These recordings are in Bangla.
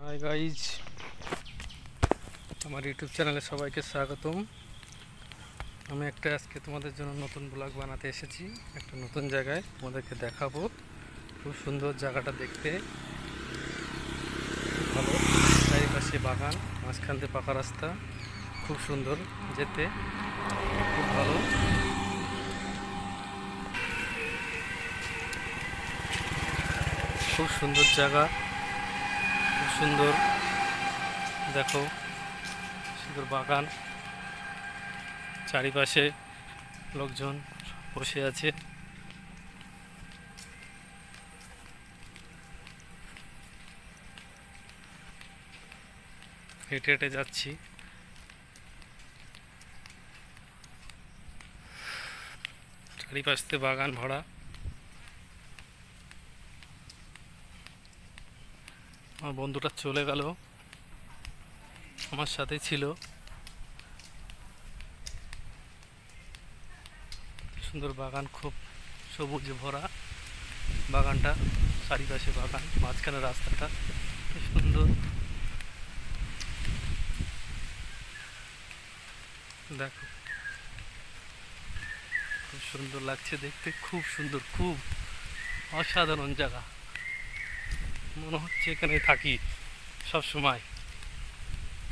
হাই গাইজ, আমার ইউটিউব চ্যানেলে সবাইকে স্বাগতম। আমি আজকে তোমাদের জন্য নতুন ব্লগ বানাতে এসেছি। একটা নতুন জায়গায় তোমাদেরকে দেখাবো। খুব সুন্দর জায়গাটা দেখতে, খুব ভালো। চারিপাশে বাগান, মাঝখান দিয়ে পাকা রাস্তা, খুব সুন্দর যেতে, খুব ভালো। খুব সুন্দর জায়গা, খুব সুন্দর। দেখো, সুন্দর বাগান, চারিপাশে লোকজন বসে আছে। হেঁটে হেঁটে যাচ্ছি। চারিপাশ থেকে বাগান ভরা। আমার বন্ধুটা চলে গেল, আমার সাথে ছিল। সুন্দর বাগান, খুব সবুজে ভরা বাগানটা। চারিপাশে বাগান, মাঝখানে রাস্তাটা খুব সুন্দর। দেখো, খুব সুন্দর লাগছে দেখতে, খুব সুন্দর, খুব অসাধারণ জায়গা। মনে হচ্ছে এখানে থাকি সব সময়,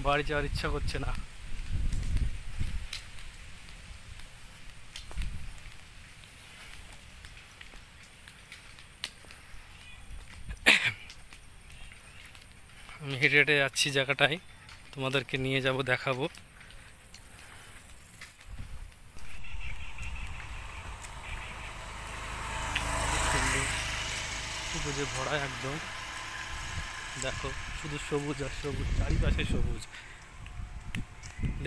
বাড়ি যাওয়ার ইচ্ছা করছে না। আমি হেঁটে হেঁটে যাচ্ছি জায়গাটায়, তোমাদেরকে নিয়ে যাব, দেখাবো। সুন্দর, সবুজে ভরা একদম। দেখো, শুধু সবুজ আর সবুজ, চারিপাশে সবুজ।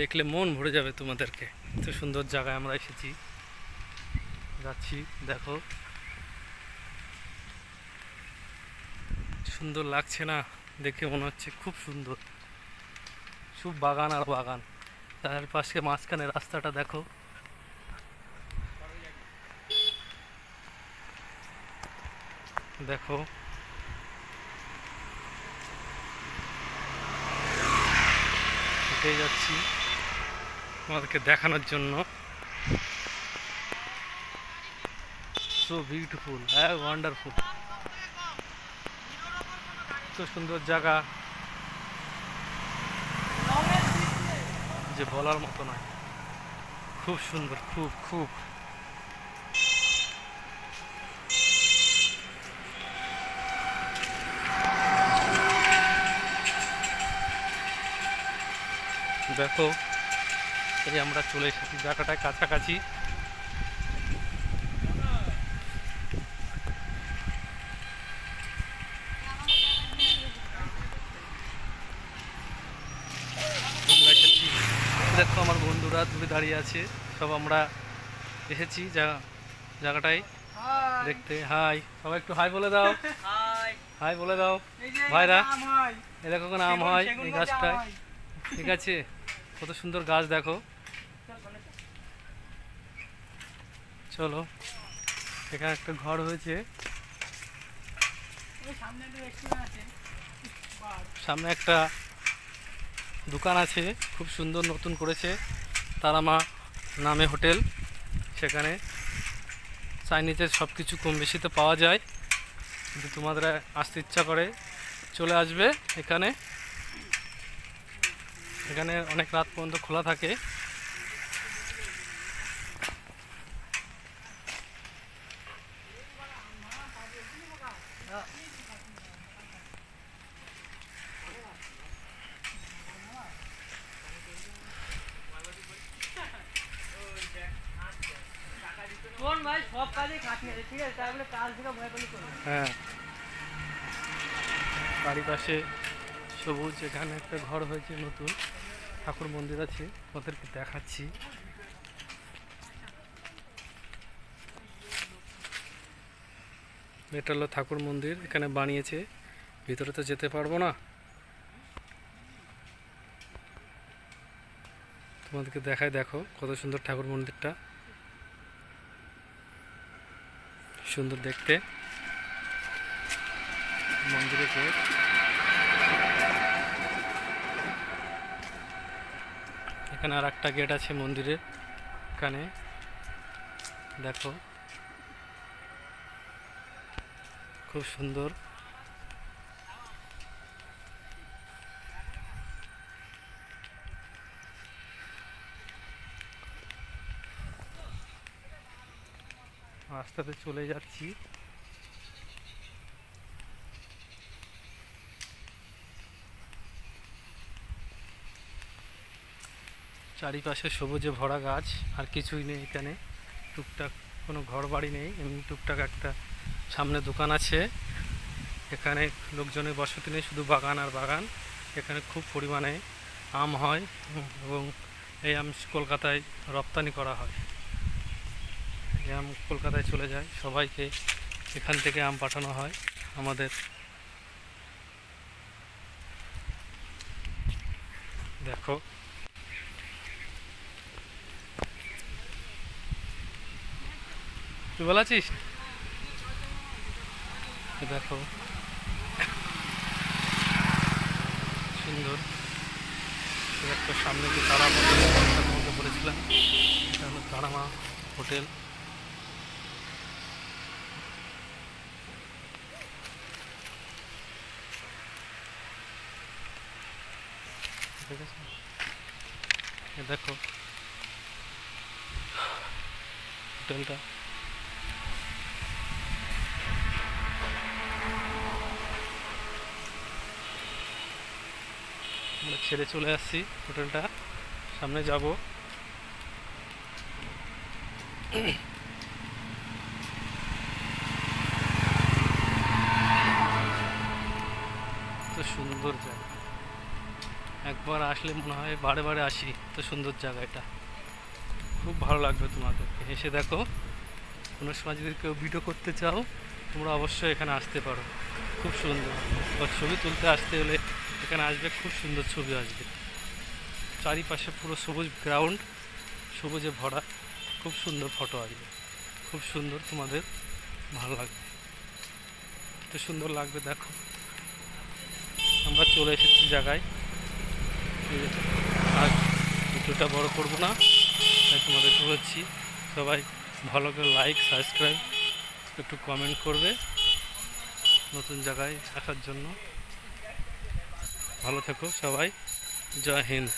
দেখলে মন ভরে যাবে তোমাদেরকে। এত সুন্দর জায়গায় আমরা এসেছি, যাচ্ছি। দেখো, সুন্দর লাগছে না? দেখে মনে হচ্ছে খুব সুন্দর। সব বাগান আর বাগান, তার পাশে মাঝখানে রাস্তাটা দেখো। দেখো, হেঁটে যাচ্ছি তোমাদেরকে দেখানোর জন্য। সো বিউটিফুল, হ্যাঁ, ওয়ান্ডারফুল। এত সুন্দর জায়গা যে বলার মতো নয়। খুব সুন্দর, খুব খুব। দেখো, এই আমরা চলে এসেছি জায়গাটায় কাছাকাছি। আমরা এসেছি, দেখো আমার বন্ধুরা দূরে দাঁড়িয়ে আছে। সব আমরা এসেছি জায়গাটায় দেখতে। হাই, সবাই একটু হাই বলে দাও। হাই বলে দাও ভাইরা। এ দেখো কোনো আম হয় এই গাছটায়, ঠিক আছে? কত সুন্দর গাছ দেখো। চলো, এখানে একটা ঘর হয়েছে, সামনে একটা দোকান আছে, খুব সুন্দর, নতুন করেছে, তারামা নামে হোটেল। সেখানে চাইনিজের সব কিছু কম বেশিতে পাওয়া যায়। যদি তোমাদের আসতে ইচ্ছা করে চলে আসবে এখানে। এখানে অনেক রাত পর্যন্ত খোলা থাকে। হ্যাঁ, বাড়ির পাশে সবুজ। এখানে একটা ঘর হয়েছে নতুন, ঠাকুর মন্দির আছে, ওদেরকে দেখাচ্ছি। এটা হলো ঠাকুর মন্দির, এখানে বানিয়েছে। ভিতরে তো যেতে পারবো না, তোমাদেরকে দেখায়। দেখো কত সুন্দর ঠাকুর মন্দিরটা, সুন্দর দেখতে। মন্দিরে গিয়ে এখানে আর একটা গেট আছে মন্দিরের, এখানে দেখো খুব সুন্দর। রাস্তাতে চলে যাচ্ছি। চারিপাশে সবুজে ভরা গাছ, আর কিছুই নেই এখানে। টুকটাক কোনো ঘর বাড়ি নেই, এমনি টুকটাক একটা সামনে দোকান আছে। এখানে লোকজনের বসতি নেই, শুধু বাগান আর বাগান। এখানে খুব পরিমাণে আম হয় এবং এই আম কলকাতায় রপ্তানি করা হয়। এই আম কলকাতায় চলে যায়, সবাইকে এখান থেকে আম পাঠানো হয় আমাদের। দেখো তুই ভালো আছিস? দেখো সুন্দর। একটা সামনে যে তারামা মধ্যে পড়েছিলাম, এটা হলো তারামা হোটেল। ঠিক আছে, দেখো হোটেলটা। আমরা ছেড়ে চলে আসছি হোটেলটা, সামনে যাব। তো সুন্দর জায়গা, একবার আসলে মনে হয় বারে বারে আসি। তো সুন্দর জায়গা এটা, খুব ভালো লাগবে তোমাদেরকে এসে। দেখো কোনো সময় যদি কেউ ভিডিও করতে চাও, তোমরা অবশ্যই এখানে আসতে পারো। খুব সুন্দর, বা ছবি তুলতে আসতে হলে এখানে আসবে, খুব সুন্দর ছবি আসবে। চারিপাশে পুরো সবুজ গ্রাউন্ড, সবুজে ভরা, খুব সুন্দর ফটো আসবে। খুব সুন্দর, তোমাদের ভালো লাগবে, তো সুন্দর লাগবে। দেখো আমরা চলে এসেছি জায়গায়। আর ভিডিওটা বড় করবো না, তাই তোমাদেরকে বলছি, সবাই ভালো করে লাইক সাবস্ক্রাইব একটু কমেন্ট করবে নতুন জায়গায় আসার জন্য। ভালো থেকো সবাই, জয় হিন্দ।